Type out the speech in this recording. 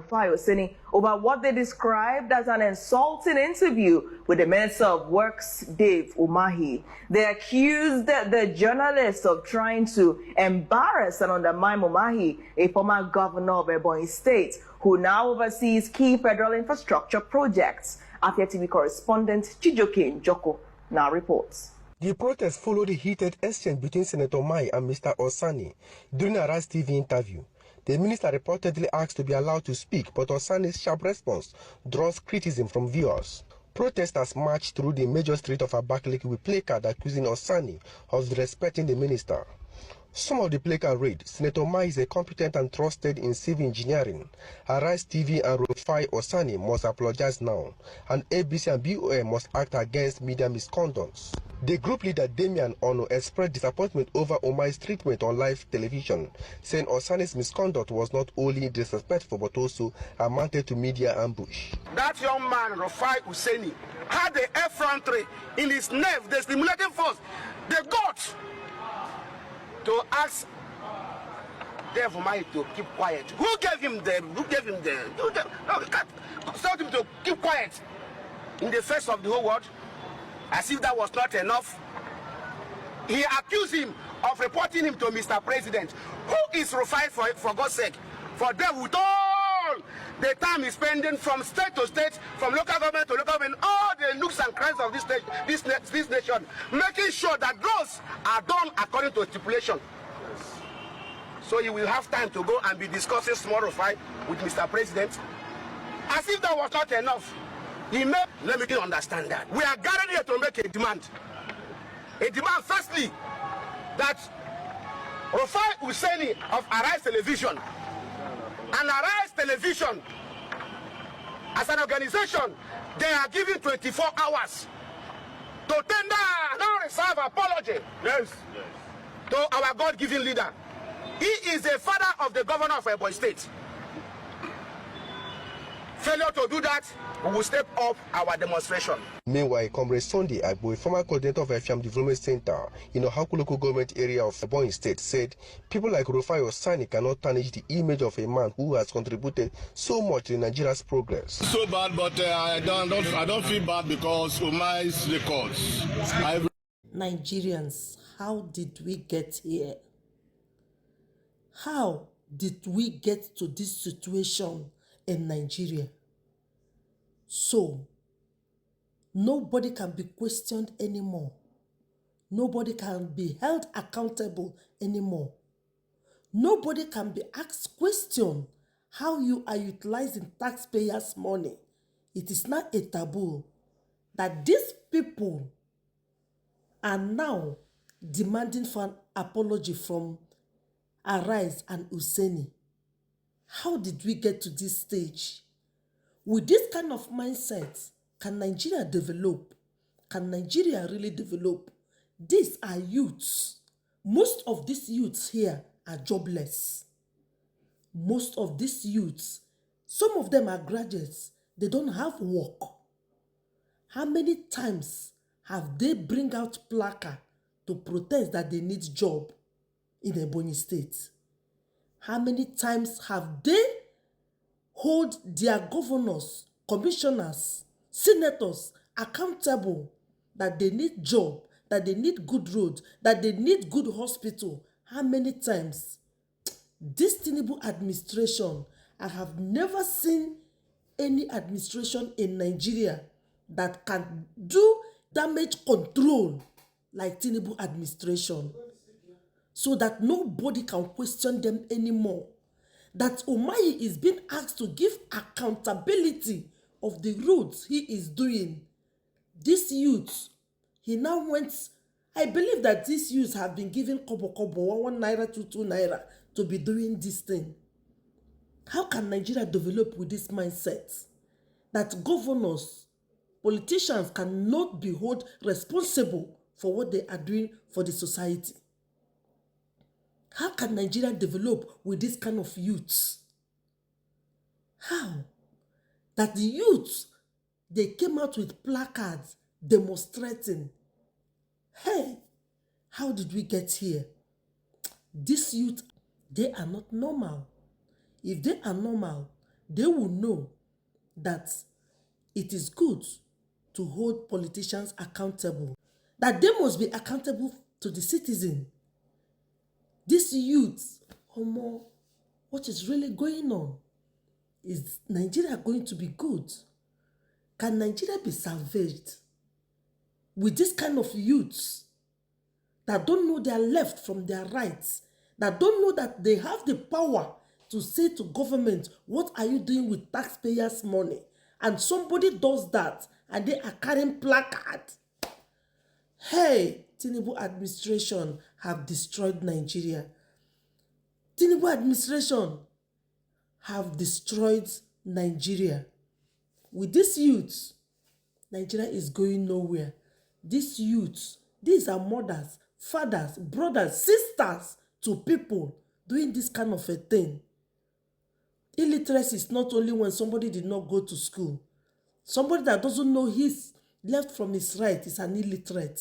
Rufai Oseni over what they described as an insulting interview with the Minister of Works, Dave Umahi. They accused the journalist of trying to embarrass and undermine Umahi, a former governor of Ebonyi State, who now oversees key federal infrastructure projects. Afia TV correspondent Chijoke Njoko now reports. The protest followed a heated exchange between Senator Mai and Mr. Osani during a Rise TV interview. The minister reportedly asked to be allowed to speak, but Osani's sharp response draws criticism from viewers. Protesters marched through the major street of Abakaliki with placards accusing Osani of disrespecting the minister. Some of the placards read, Senator Mai is a competent and trusted in civil engineering. Arise TV and Rufai Osani must apologize now, and ABC and BOM must act against media misconduct. The group leader Damian Ono expressed disappointment over Omai's treatment on live television, saying Osani's misconduct was not only disrespectful but also amounted to media ambush. That young man, Rufai Osani, had the effrontery in his nerve, the stimulating force, the guts to ask Dave Umahi to keep quiet. Who gave him the? Told him to keep quiet in the face of the whole world, as if that was not enough. He accused him of reporting him to Mr. President. Who is Rufai for God's sake? For them with all the time he's spending from state to state, from local government to local government, all the nooks and crannies of this nation, making sure that those are done according to stipulation. So he will have time to go and be discussing small Rufai with Mr. President. As if that was not enough, he made, let me understand that. We are gathered here to make a demand. A demand, firstly, that Rufai Osani of Arise Television and Arise Television, as an organization, they are given 24 hours to tender non-reserve apology to our God-given leader. He is the father of the governor of Ebonyi State. Failure to do that, we will step up our demonstration. Meanwhile, Comrade Sunday Agbo, former coordinator of Efiam Development Center in Ohaku local government area of Ebonyi State, said people like Rufai Osani cannot tarnish the image of a man who has contributed so much to Nigeria's progress. So bad, but I don't feel bad because Umai's records. Nigerians, how did we get here? How did we get to this situation in Nigeria? So, nobody can be questioned anymore. Nobody can be held accountable anymore. Nobody can be asked question how you are utilizing taxpayers' money. It is not a taboo that these people are now demanding for an apology from Arise and Osani. How did we get to this stage? With this kind of mindset, can Nigeria develop? Can Nigeria really develop? These are youths. Most of these youths here are jobless. Most of these youths, some of them are graduates. They don't have work. How many times have they bring out placard to protest that they need job in Ebonyi State? How many times have they hold their governors, commissioners, senators accountable that they need job, that they need good road, that they need good hospital? How many times? This Tinubu administration, I have never seen any administration in Nigeria that can do damage control like Tinubu administration, so that nobody can question them anymore. That Umahi is being asked to give accountability of the roads he is doing. This youth, he now went, I believe that these youths have been given kobo 1 naira, 2 naira to be doing this thing. How can Nigeria develop with this mindset? That governors, politicians cannot be held responsible for what they are doing for the society. How can Nigeria develop with this kind of youths? How? That the youths, they came out with placards demonstrating. Hey, how did we get here? These youth, they are not normal. If they are normal, they will know that it is good to hold politicians accountable, that they must be accountable to the citizen. This youth, Omo, what is really going on? Is Nigeria going to be good? Can Nigeria be salvaged with this kind of youths that don't know their left from their rights, that don't know that they have the power to say to government, what are you doing with taxpayers' money? And somebody does that and they are carrying placard. Hey, Tinubu administration have destroyed Nigeria. Tinubu administration have destroyed Nigeria. With these youths, Nigeria is going nowhere. These youths, these are mothers, fathers, brothers, sisters to people doing this kind of a thing. Illiteracy is not only when somebody did not go to school. Somebody that doesn't know his left from his right is an illiterate.